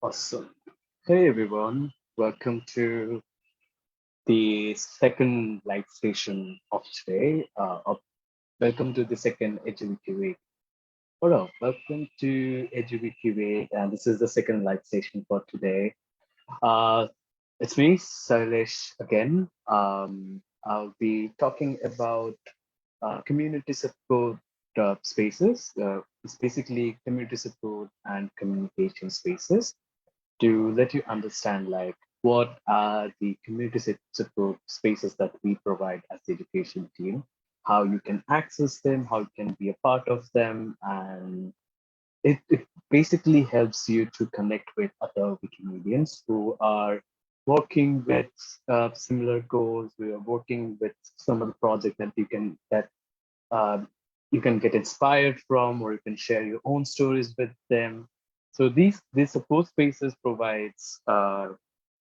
Awesome. Hey everyone, welcome to the second live session of today. Welcome to the second LGBT Week. Hello, welcome to LGBT Week, and this is the second live session for today. Uh, it's me, Sailesh, again. I'll be talking about community support spaces. It's basically community support and communication spaces to let you understand like what are the community support spaces that we provide as the education team, how you can access them, how you can be a part of them, and it basically helps you to connect with other Wikimedians who are working with similar goals. We are working with some of the projects uh, you can get inspired from, or you can share your own stories with them. So these support spaces provides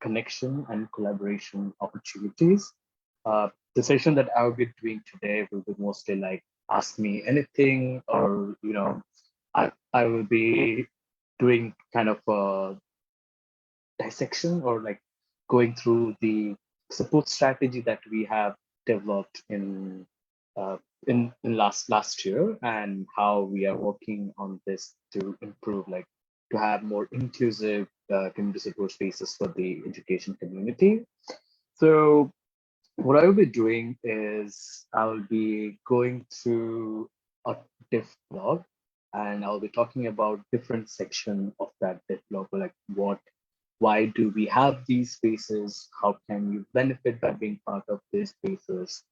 connection and collaboration opportunities. The session that I'll be doing today will be mostly like ask me anything, or I will be doing kind of a dissection or like going through the support strategy that we have developed uh, in last year, and how we are working on this to improve, like to have more inclusive community support spaces for the education community. So what I will be doing is I'll be going through a diff blog, and I'll be talking about different section of that diff blog, like why do we have these spaces? How can you benefit by being part of these spaces?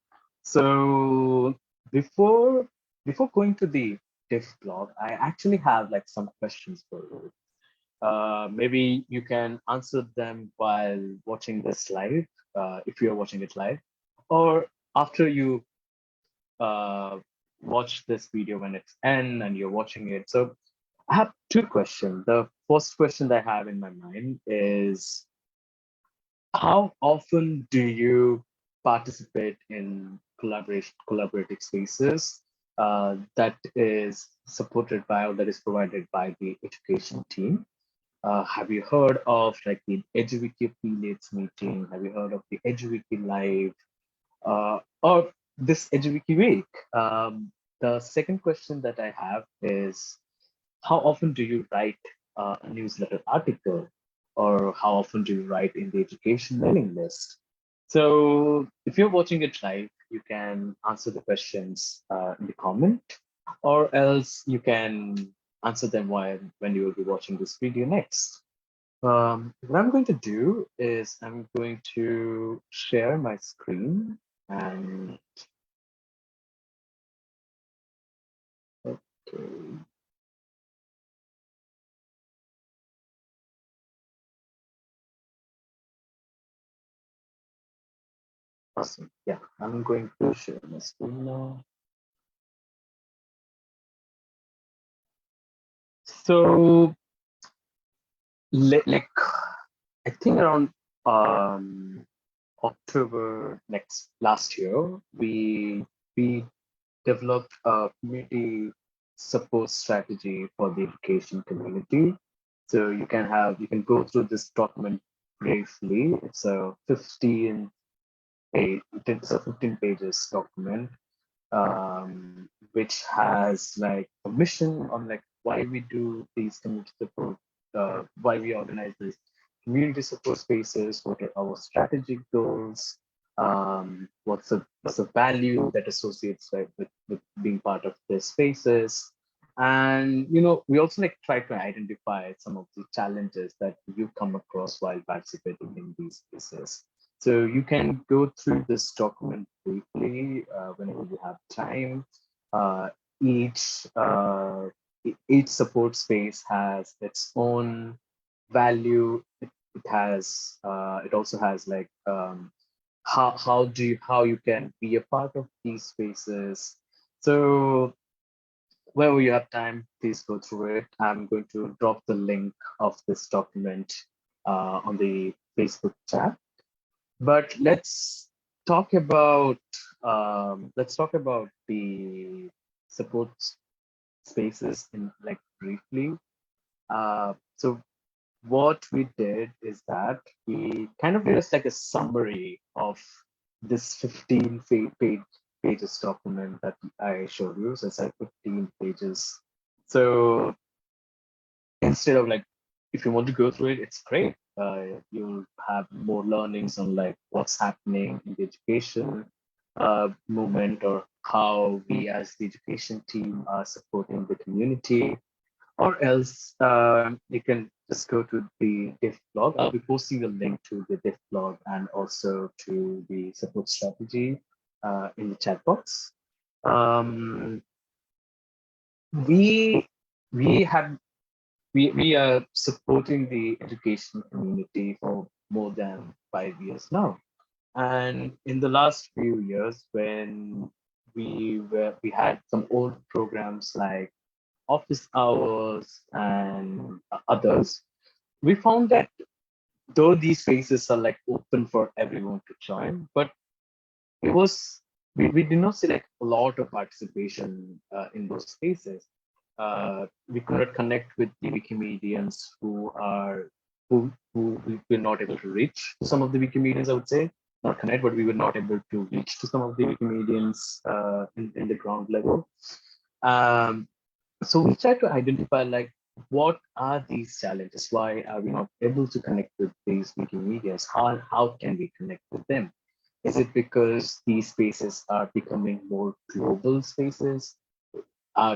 So before before going to the diff blog, I actually have like some questions for you. Maybe you can answer them while watching this live, if you're watching it live, or after you uh, watch this video when it's end and you're watching it. So I have two questions. The first question that I have in my mind is, how often do you participate in collaborative spaces that is supported by, or that is provided by the education team? Have you heard of like the EduWiki affiliates meeting? Have you heard of the EduWiki Live, or this EduWiki Week? The second question that I have is, how often do you write a newsletter article, or how often do you write in the education mailing list? So if you're watching it live, you can answer the questions in the comment, or else you can answer them when you will be watching this video next. What I'm going to do is I'm going to share my screen, and okay, awesome. Yeah, I'm going to share my screen now. So, like, I think around um, October next last year, we developed a community support strategy for the education community. So you can go through this document briefly. It's a 15 pages document, which has like a mission on like why we do these community support, why we organize these community support spaces, what are our strategic goals, what's the value that associates with being part of these spaces. And we also like try to identify some of the challenges that you come across while participating in these spaces. So you can go through this document briefly whenever you have time. Uh, each each support space has its own value. It also has like how you can be a part of these spaces. So whenever you have time, please go through it. I'm going to drop the link of this document on the Facebook chat. But let's talk about the support spaces in like briefly. So what we did is that we kind of did a, like a summary of this 15 pages document that I showed you. So it's like 15 pages. So instead of like, if you want to go through it, it's great. You'll have more learnings on like what's happening in the education movement, or how we as the education team are supporting the community. Or else you can just go to the diff blog. I'll be posting a link to the diff blog and also to the support strategy in the chat box. Um, we we have we are supporting the education community for more than 5 years now. And in the last few years, when we had some old programs like office hours and others, we found that though these spaces are like open for everyone to join, but it was we did not see like a lot of participation in those spaces. We could not connect with the Wikimedians who we were not able to reach. Some of the Wikimedians, I would say, not connect, but we were not able to reach to some of the Wikimedians in the ground level. Um, so we try to identify like what are these challenges? Why are we not able to connect with these Wikimedians? How can we connect with them? Is it because these spaces are becoming more global spaces?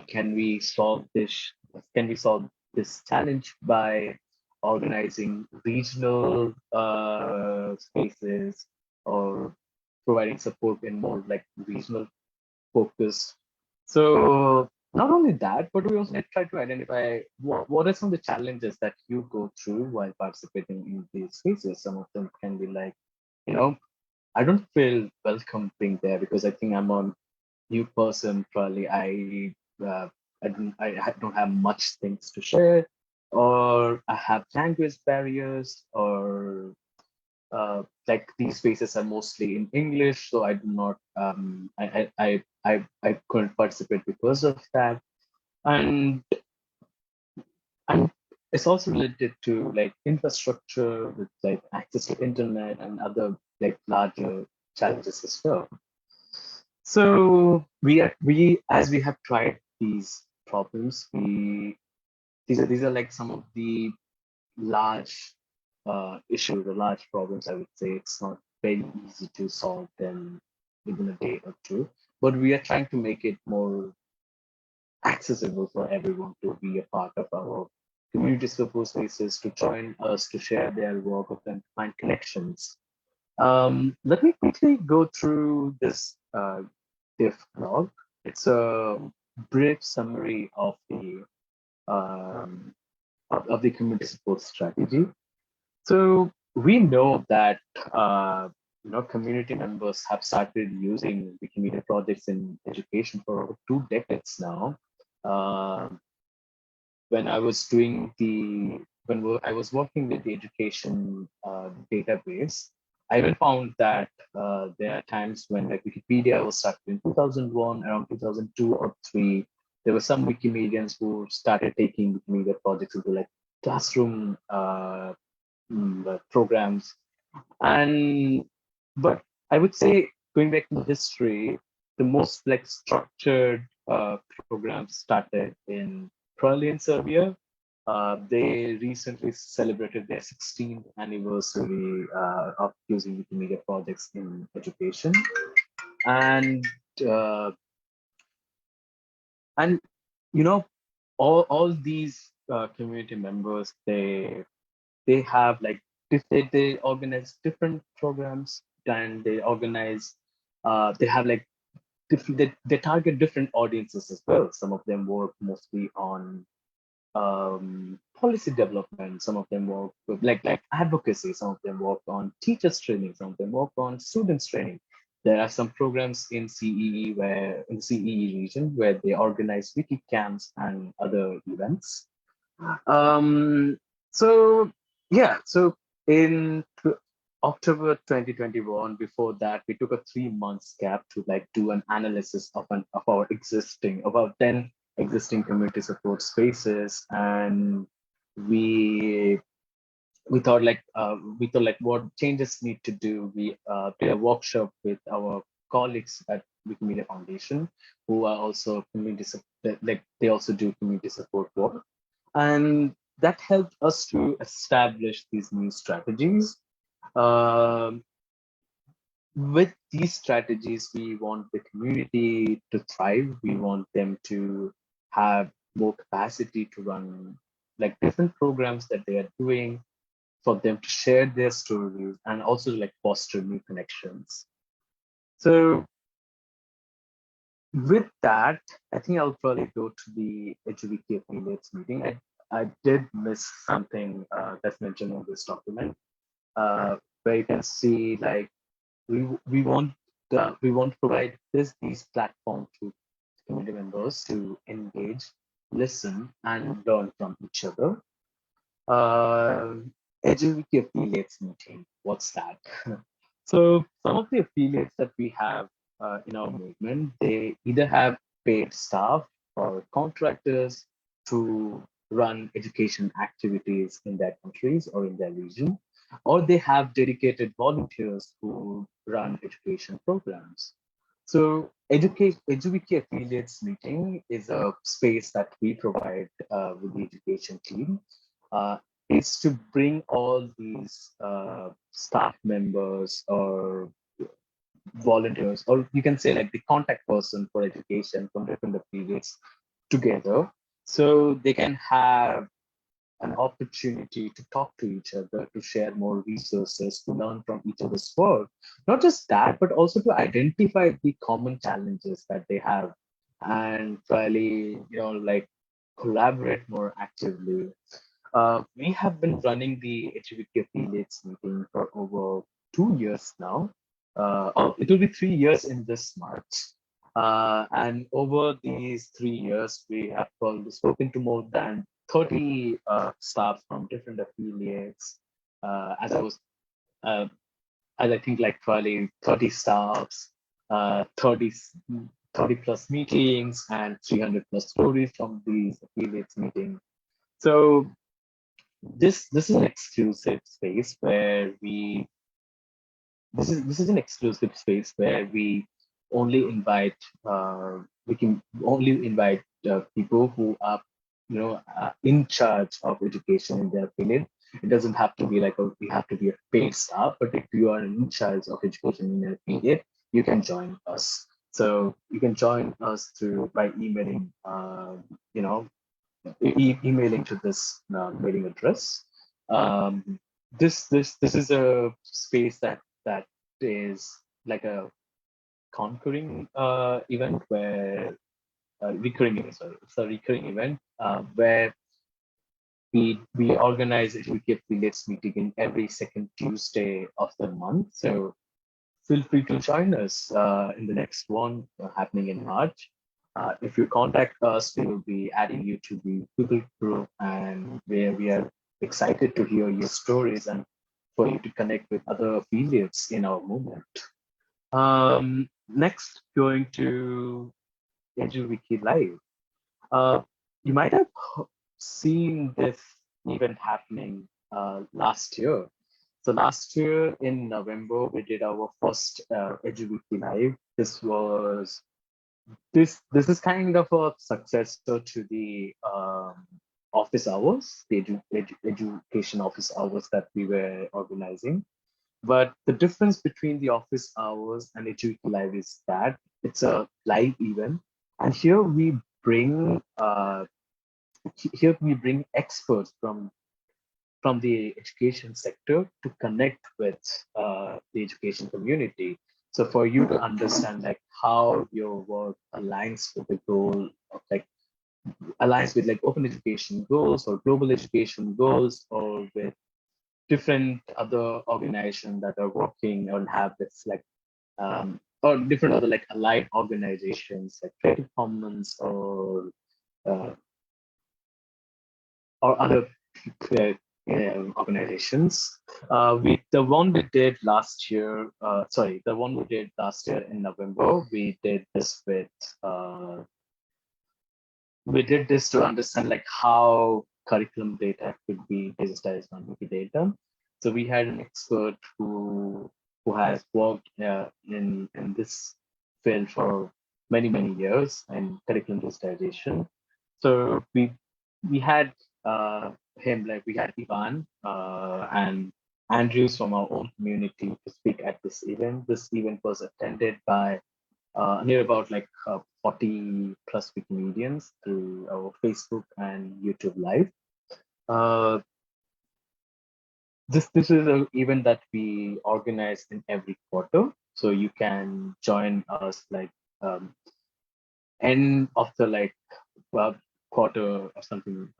Can we solve this? Can we solve this challenge by organizing regional spaces, or providing support in more like regional focus? So not only that, but we also try to identify what are some of the challenges that you go through while participating in these spaces. Some of them can be like, you know, I don't feel welcome being there because I think I'm a new person. Probably I don't have much things to share, or I have language barriers, or like these spaces are mostly in English, so I do not I couldn't participate because of that. And and it's also related to like infrastructure with like access to internet and other like larger challenges as well. So we as we have tried these problems, we these are like some of the large issues, the large problems. I would say it's not very easy to solve them within a day or two, but we are trying to make it more accessible for everyone to be a part of our community support spaces, to join us, to share their work, and find connections. Let me quickly go through this diff log. It's a brief summary um, of the community support strategy. So we know that community members have started using Wikimedia projects in education for over 2 decades now. Um when I was doing the I was working with the education database, I even found that there are times when like Wikipedia was started in 2001, around 2002 or three. There were some Wikimedians who started taking Wikimedia projects into like classroom programs. And but I would say, going back to history, the most like structured programs started in probably in Serbia. They recently celebrated their 16th anniversary of using Wikimedia projects in education, and uh, and you know all these community members, they have like they organize different programs, and they organize they have like different they target different audiences as well. Some of them work mostly on policy development, some of them work with like advocacy, some of them work on teachers training, some of them work on students training. There are some programs in CEE where in the CEE region where they organize wiki camps and other events. um, so yeah, so in October 2021, before that, we took a 3 months gap to like do an analysis of our existing about 10 existing community support spaces, and we we thought like what changes need to do. We did a workshop with our colleagues at Wikimedia Foundation, who are also like they also do community support work, and that helped us to establish these new strategies. Um, with these strategies, we want the community to thrive. We want them to have more capacity to run like different programs that they are doing, for them to share their stories and also like foster new connections. So with that, I think I'll probably go to the HVK affiliates meeting. I did miss something that's mentioned in this document, where you can see like we want we want to provide these platforms to community members to engage, listen, and learn from each other. Uh, Agility affiliates meeting. What's that? So some of the affiliates that we have in our movement, they either have paid staff or contractors to run education activities in their countries or in their region, or they have dedicated volunteers who run education programs. So Eduwiki Affiliates Meeting is a space that we provide with the education team. Uh, is to bring all these staff members or volunteers, or you can say like the contact person for education from different affiliates together, so they can have an opportunity to talk to each other, to share more resources, to learn from each other's work. Not just that, but also to identify the common challenges that they have and really, like collaborate more actively. We have been running the HVK affiliates meeting for over 2 years now. It will be 3 years in this March. And over these 3 years, we have probably spoken to more than 30 staff from different affiliates. As I was, uh, as I think like probably 30 staffs, 30, 30 plus meetings, and 300 plus stories from these affiliates meeting. So this is an exclusive space where we this is an exclusive space where only invite we can only invite people who are in charge of education in their affiliate. It doesn't have to be like we have to be a paid staff, but if you are in charge of education in your affiliate, you can join us. So you can join us through by emailing you know emailing to this mailing address. Um, this is a space that is like a concurring event where recurring event. Sorry, it's a recurring event where we organize it. We give affiliates meeting in every second Tuesday of the month. So feel free to join us in the next one happening in March. If you contact us, we will be adding you to the Google group, and where we are excited to hear your stories and for you to connect with other affiliates in our movement. Next, going to EduWiki Live. Uh, you might have seen this event happening last year. So last year in November, we did our first EduWiki Live. This is kind of a successor to the office hours, the education office hours that we were organizing. But the difference between the office hours and HUK Live is that it's a live event, and here we bring experts from the education sector to connect with the education community. So for you to understand like how your work aligns with the goal of like aligns with like open education goals or global education goals, or with different other organizations that are working and have this like or different other like allied organizations like Creative Commons uh, or other uh, organizations. The one we did last year, the one we did last year in November, we did this to understand like how curriculum data could be digitized on Wikidata. So we had an expert who has worked in this field for many years in curriculum digitization. So we had him, like we had Ivan and Andrews from our own community to speak at this event. This event was attended by near about like 40 plus Wikimedians through our Facebook and YouTube Live. Uh, this is an event that we organize in every quarter, so you can join us like um, end of the like uh, quarter or something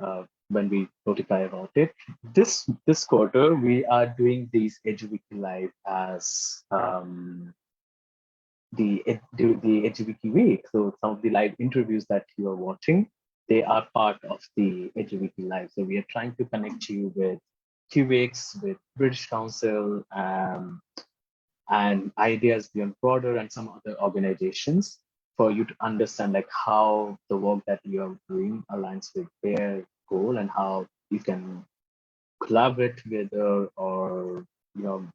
when we notify about it. This quarter we are doing these EduWiki Live as the EduWiki week. So some of the live interviews that you are watching, they are part of the EduWiki Live. So we are trying to connect you with QX, with British Council, and ideas beyond broader and some other organizations for you to understand like how the work that you are doing aligns with their goal and how you can collaborate together or you know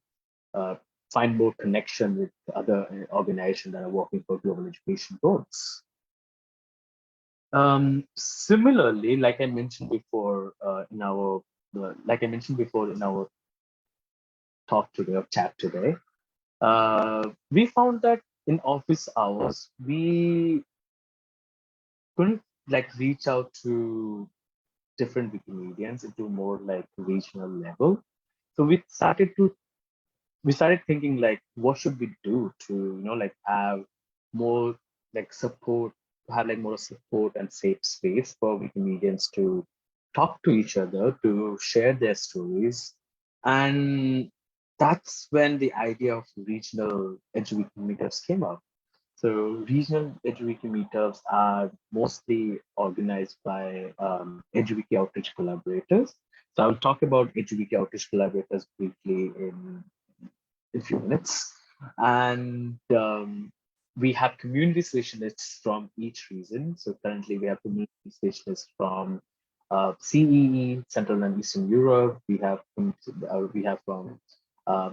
uh, find more connection with other organizations that are working for global education goals. Similarly, like I mentioned before like I mentioned before in our talk today or chat today, we found that in office hours we couldn't like reach out to different Wikimedians into more like regional level. So we started thinking like what should we do to like have more like support, have like more support and safe space for Wikimedians to talk to each other, to share their stories. And that's when the idea of regional EduWiki meetups came up. So regional EduWiki meetups are mostly organized by EduWiki outreach collaborators. So I'll talk about EduWiki outreach collaborators briefly in a few minutes. And we have community specialists from each region. So currently we have community specialists from CEE, Central and Eastern Europe. We have from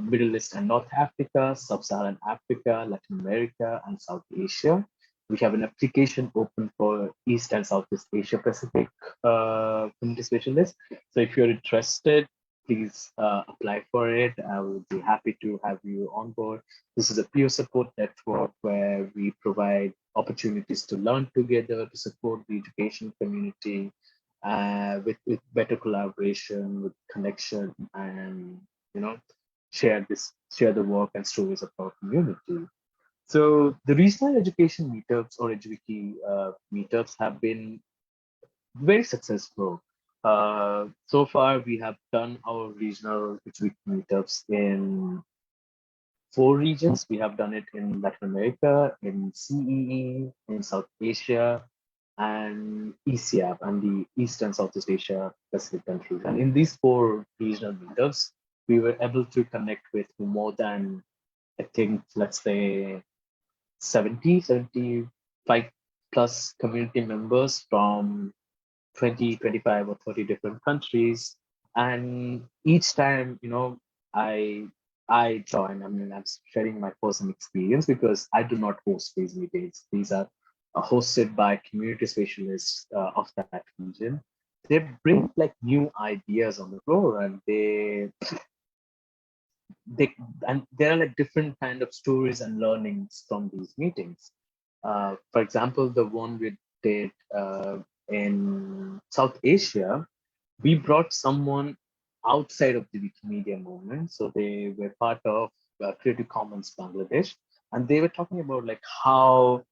Middle East and North Africa, Sub-Saharan Africa, Latin America, and South Asia. We have an application open for East and Southeast Asia Pacific community specialists. So if you're interested, please apply for it. I would be happy to have you on board. This is a peer support network where we provide opportunities to learn together, to support the education community with better collaboration, with connection, and share the work and stories of our community. So the regional education meetups or EduWiki meetups have been very successful. So far, we have done our regional EduWiki meetups in 4 regions. We have done it in Latin America, in CEE, in South Asia, and ECAP, and the East and Southeast Asia Pacific countries. And in these 4 regional meetups, we were able to connect with more than, I think, let's say 75 plus community members from 20, 25, or 30 different countries. And each time, I join, I mean, I'm sharing my personal experience because I do not host these meetings. These are hosted by community specialists of that region. They bring like new ideas on the floor, and they and there are like different kind of stories and learnings from these meetings. For example, the one we did in South Asia, we brought someone outside of the Wikimedia movement. So they were part of Creative Commons Bangladesh, and they were talking about like how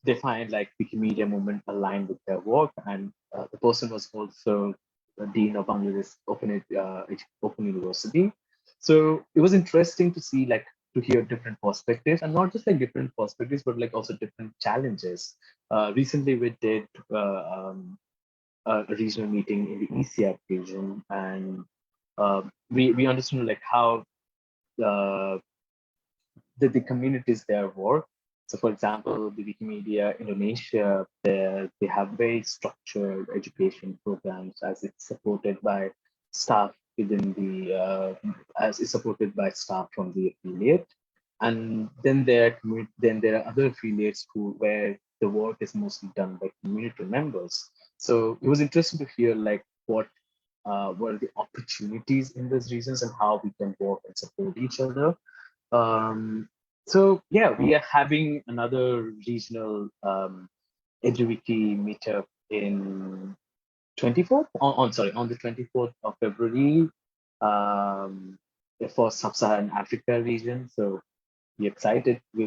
they find like Wikimedia movement aligned with their work. And the person was also the dean of Bangladesh Open University. So it was interesting to see like to hear different perspectives, and not just like different perspectives, but like also different challenges. Recently, we did a regional meeting in the ECAP region, and we understood like how the communities there work. So for example, the Wikimedia Indonesia, they have very structured education programs as it's supported by staff within the, as is supported by staff from the affiliate. And then there are other affiliates where the work is mostly done by community members. So it was interesting to hear like what are the opportunities in those regions and how we can work and support each other. Um, so yeah, we are having another regional EduWiki meetup in 24th on the 24th of February um, for Sub-Saharan Africa region. So we'll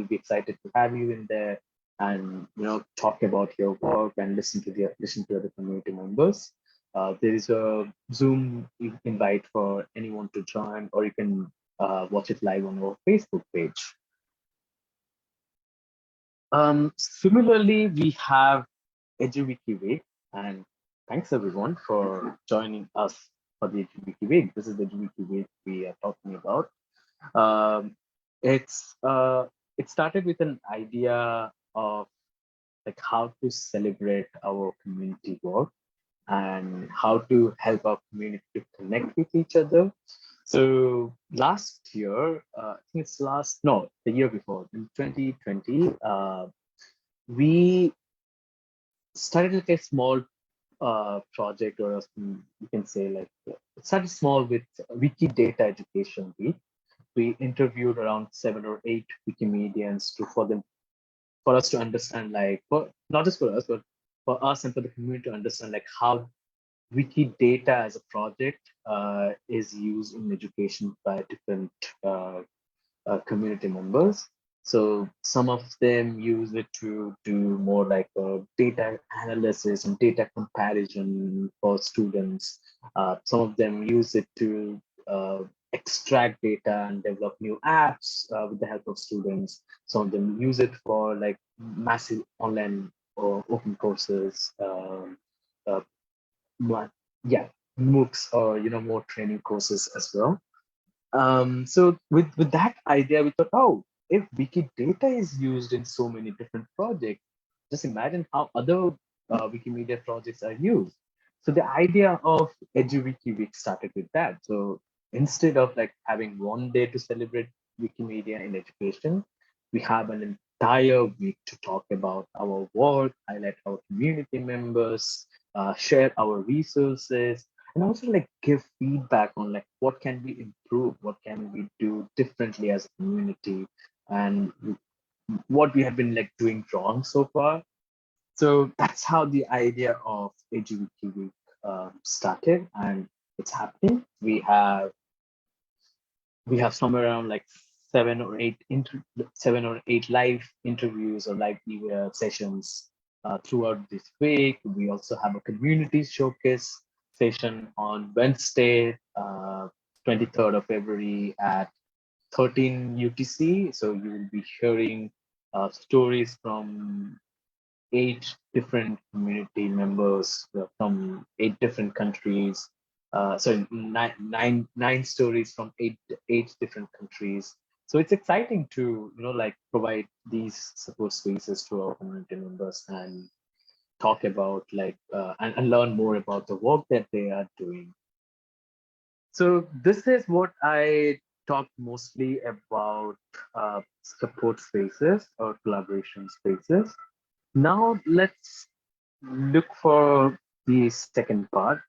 be excited to have you in there and talk about your work and listen to other community members. There is a Zoom invite for anyone to join, or you can watch it live on our Facebook page. Similarly, we have EduWiki Week, and thanks everyone for joining us for the EduWiki Week. This is the EduWiki Week we are talking about. Um, it started with an idea of like how to celebrate our community work and how to help our community to connect with each other. So last year, I think it's the year before, in 2020, we started like a small project, or you can say like it started small with Wiki Data Education Week. We interviewed around 7 or 8 Wikimedians for us to understand, like, not just for us, but for us and for the community to understand like how wiki data as a project is used in education by different uh, community members. So some of them use it to do more like data analysis and data comparison for students. Some of them use it to extract data and develop new apps with the help of students. Some of them use it for like massive online or open courses. Uh, yeah, MOOCs, or more training courses as well. So with that idea, we thought, oh, if Wikidata is used in so many different projects, just imagine how other Wikimedia projects are used. So the idea of EduWiki Week started with that. So instead of like having one day to celebrate Wikimedia in education, we have an entire week to talk about our work, highlight our community members, share our resources, and also like give feedback on like what can we improve, what can we do differently as a community, and what we have been like doing wrong so far. So that's how the idea of AGWiki Week started, and it's happening. We have somewhere around like 7 or 8 live interviews or live sessions throughout this week. We also have a community showcase session on Wednesday, 23rd of February at 13 UTC. So you will be hearing stories from 8 different community members from 8 different countries. So nine stories from eight different countries. So it's exciting to like provide these support spaces to our community members and talk about like and learn more about the work that they are doing. So this is what I talked mostly about support spaces or collaboration spaces. Now let's look for the second part,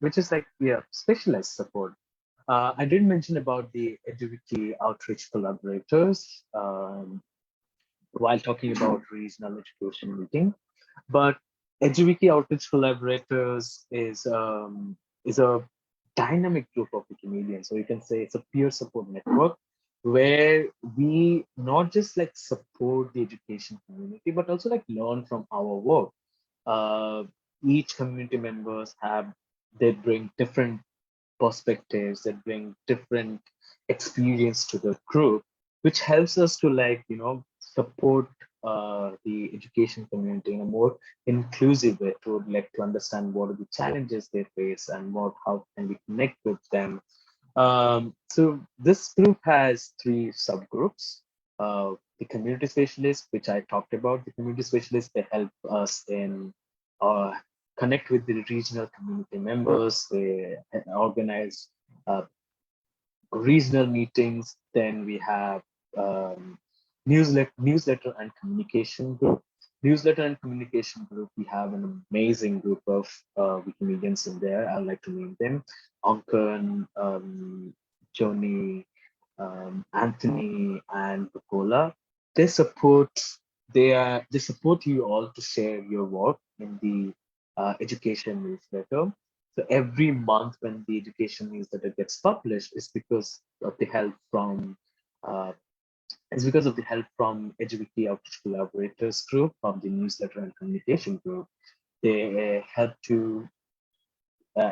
which is like specialized support. I did mention about the EduWiki outreach collaborators while talking about regional education meeting, but EduWiki outreach collaborators is a dynamic group of Wikimedians. So you can say it's a peer support network where we not just like support the education community, but also like learn from our work. uh, each community members they bring different perspectives, that bring different experience to the group, which helps us to like support the education community in a more inclusive way, to like to understand what are the challenges they face and how can we connect with them. So this group has 3 subgroups. the community specialists, which I talked about. The community specialists, they help us in uh, connect with the regional community members. They organize uh, regional meetings. Then we have um, newsletter and communication group. Newsletter and communication group. We have an amazing group of Wikimedians in there. I'd like to name them: Ankan, Joni, Anthony, and Bukola. They support they support you all to share your work in the education newsletter. So every month when the education newsletter gets published, of the help from uh, it's because of the help from EduWiki Outreach Collaborators group from the newsletter and communication group. They help to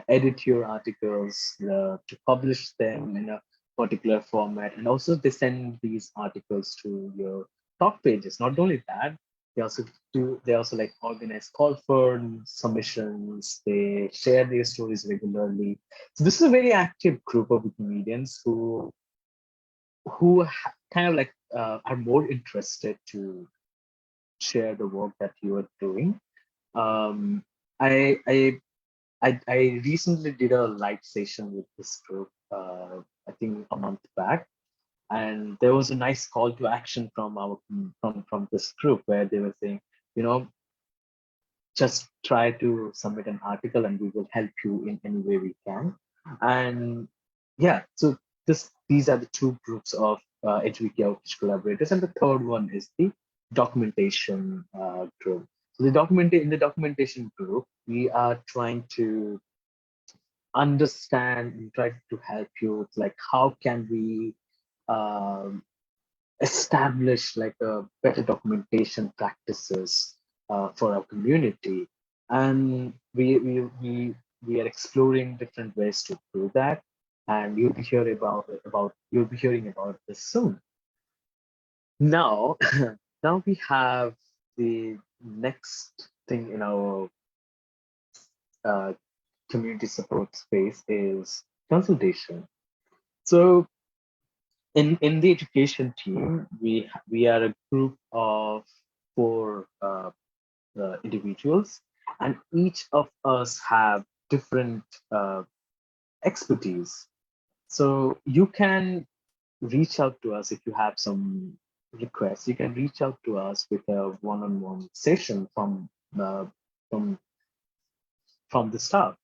edit your articles, to publish them in a particular format, and also they send these articles to your talk pages. Not only that, they also like organize call for submissions. They share their stories regularly. So this is a very active group of comedians who kind of like are more interested to share the work that you are doing. Um, I, I I recently did a live session with this group, I think a month back, and there was a nice call to action from from this group where they were saying, you know, just try to submit an article and we will help you in any way we can. And yeah, so these are the two groups of HVK outreach collaborators, and the third one is the documentation group. So in the documentation group, we are trying to understand and try to help you with like how can we um, establish like a better documentation practices for our community, and we are exploring different ways to do that, and you'll be hearing about this soon. Now now we have the next thing in our uh, community support space is consultation. So in the education team, we are a group of four individuals, and each of us have different expertise. So you can reach out to us if you have some requests. You can reach out to us with a one-on-one session uh, from from the start.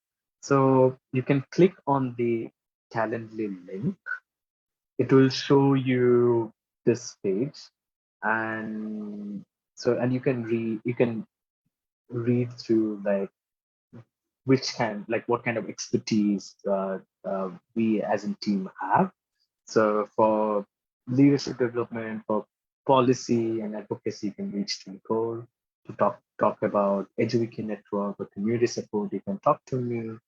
So you can click on the Calendly link. It will show you this page, and and you can read through like what kind of expertise we as a team have. So for leadership development, for policy and advocacy, you can reach to Nicole. To talk about EduWiki network or community support, you can talk to me.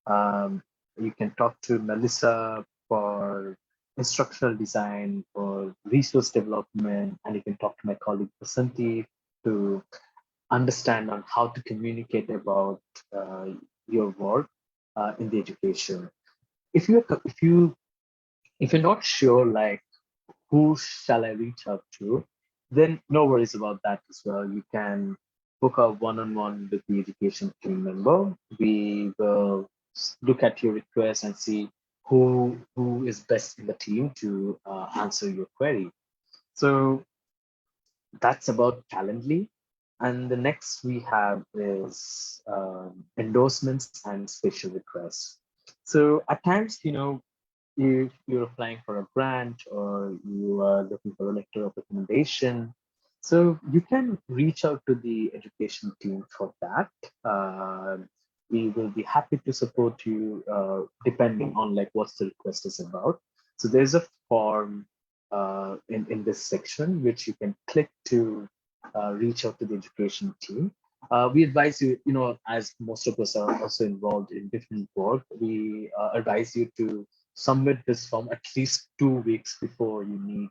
um, you can talk to Melissa for instructional design, for resource development, and you can talk to my colleague Vasanti to understand on how to communicate about uh, your work in the education. If you if you're not sure like who shall I reach out to, then no worries about that as well. You can book a one-on-one with the education team member. We will look at your request and see who is best in the team to answer your query. So that's about Calendly. And the next we have is endorsements and special requests. So at times, if you're applying for a grant or you are looking for a letter of recommendation, so you can reach out to the education team for that. Uh, we will be happy to support you depending on like what the request is about. So there's a form in this section which you can click to reach out to the education team. We advise you, as most of us are also involved in different work, we advise you to submit this form at least 2 weeks before you need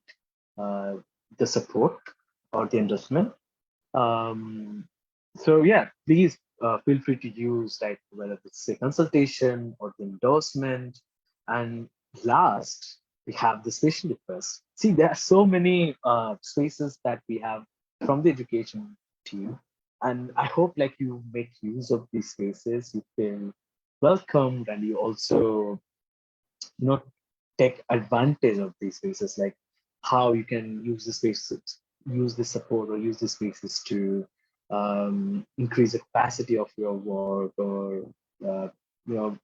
uh, the support or the endorsement. So yeah, please feel free to use like whether it's a consultation or the endorsement. And last, We have the spatial request. See, there are so many spaces that we have from the education team, and I hope like you make use of these spaces. You feel welcomed, and you also you know take advantage of these spaces, like how you can use the spaces, use the support, or use the spaces to increase the capacity of your work, or uh, you know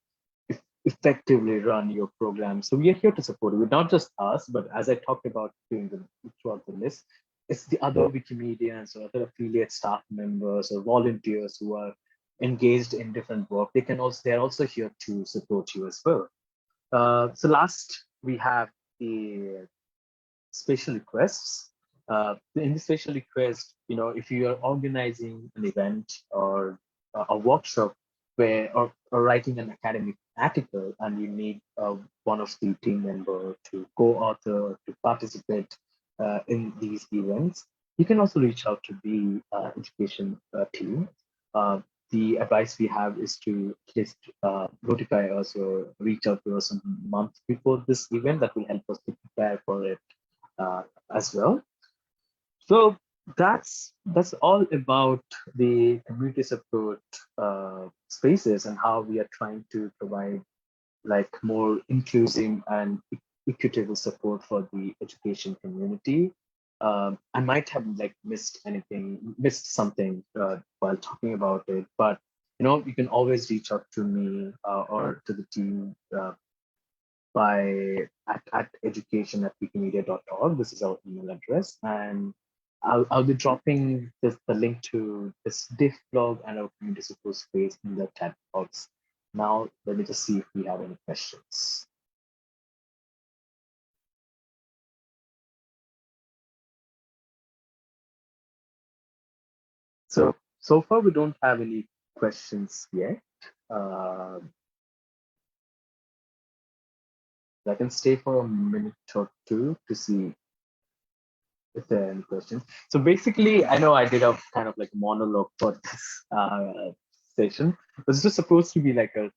effectively run your program. So we are here to support you, not just us, but as I talked about throughout the list, it's the other Wikimedians or other affiliate staff members or volunteers who are engaged in different work. They're also here to support you as well. So last we have the special requests. In the special request, if you are organizing an event or a workshop or writing an academic article and you need one of the team member to co-author to participate in these events, you can also reach out to the education team. Uh, the advice we have is to just notify us or reach out to us a month before this event. That will help us to prepare for it uh, as well. So that's all about the community support spaces and how we are trying to provide like more inclusive and equitable support for the education community. I might have like missed something while talking about it, but you can always reach out to me or to the team at education@wikimedia.org. This is our email address, and I'll be dropping the link to this diff blog and our community support space in the chat box. Now, let me just see if we have any questions. So far, we don't have any questions yet. Uh, I can stay for a minute or two to see if there are any questions. So basically, I know I did a kind of like monologue for this session. This was supposed to be like a,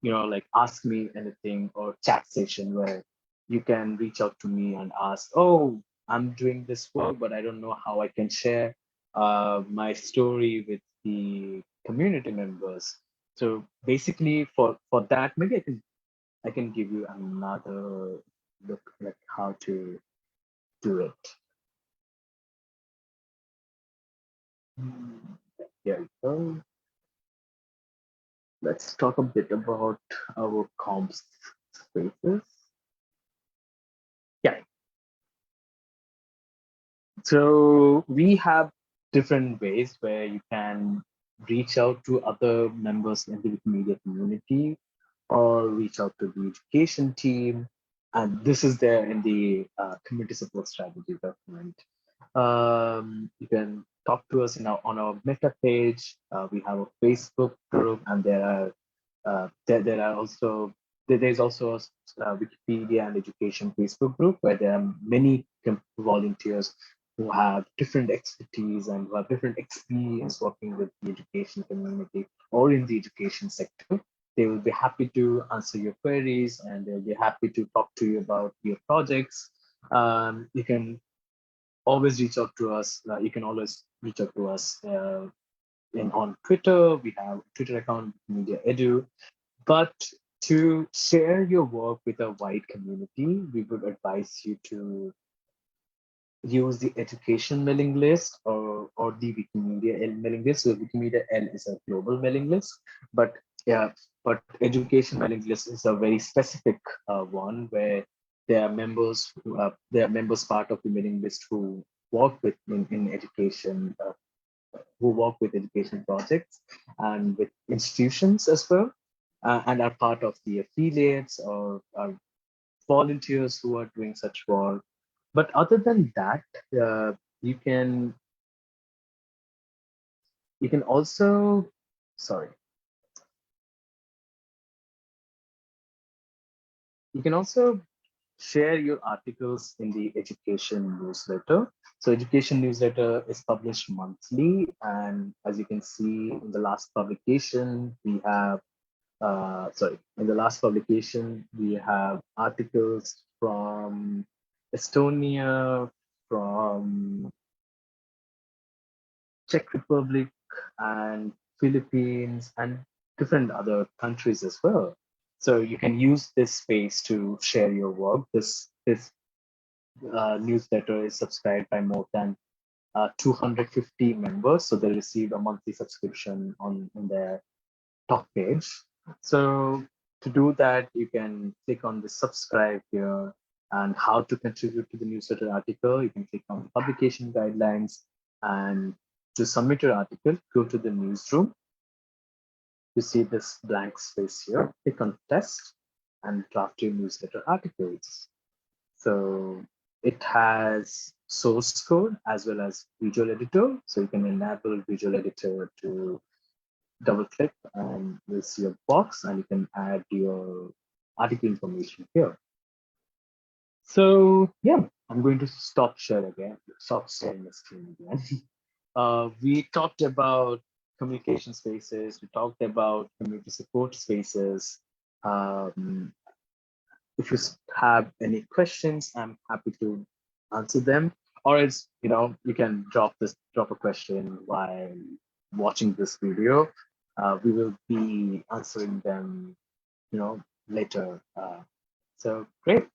like ask me anything or chat session where you can reach out to me and ask, oh, I'm doing this work, but I don't know how I can share my story with the community members. So basically, for that, maybe I can give you another look like how to do it. Here we go. Let's talk a bit about our comps spaces. Yeah. So we have different ways where you can reach out to other members in the Wikimedia community or reach out to the education team. And this is there in the community support strategy document. You can talk to us on our Meta page. We have a Facebook group, and there are also there's also a Wikipedia and education Facebook group where there are many volunteers who have different expertise and who have different experience working with the education community or in the education sector. They will be happy to answer your queries and they'll be happy to talk to you about your projects. You can always reach out to us. You can always reach out to us on Twitter. We have a Twitter account, Media Edu. But to share your work with a wide community, we would advise you to use the education mailing list or the Wikimedia L mailing list. So Wikimedia L is a global mailing list, but yeah, but education mailing list is a very specific one where there are members part of the mailing list who work with in education, who work with education projects and with institutions as well, and are part of the affiliates or are volunteers who are doing such work. But other than that, uh, you can you can also sorry you can also share your articles in the education newsletter. So education newsletter is published monthly, and as you can see in the last publication, in the last publication we have articles from Estonia, from Czech Republic, and Philippines, and different other countries as well. So you can use this space to share your work. This newsletter is subscribed by more than 250 members, so they receive a monthly subscription on their top page. So to do that, you can click on the subscribe here, and how to contribute to the newsletter article. You can click on publication guidelines, and to submit your article, go to the newsroom. You see this blank space here. Click on test and draft your newsletter articles. So it has source code as well as visual editor. So you can enable visual editor to double click and you'll see a box and you can add your article information here. So yeah, I'm going to stop sharing the screen again. We talked about communication spaces. We talked about community support spaces. Um, if you have any questions, I'm happy to answer them. Or else, you can drop a question while watching this video. We will be answering them, later. So great.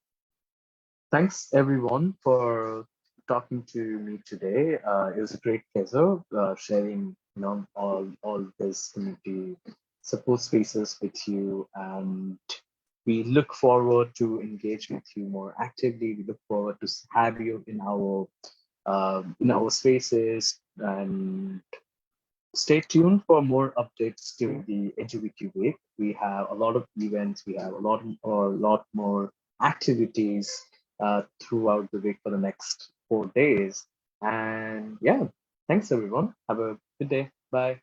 Thanks everyone for talking to me today. It was a great pleasure sharing, all this community support spaces with you, and we look forward to engage with you more actively. We look forward to have you in our spaces, and stay tuned for more updates during the LGBT week. We have a lot of events. We have a lot more activities throughout the week for the next 4 days. And yeah, thanks everyone. Have a good day. Bye.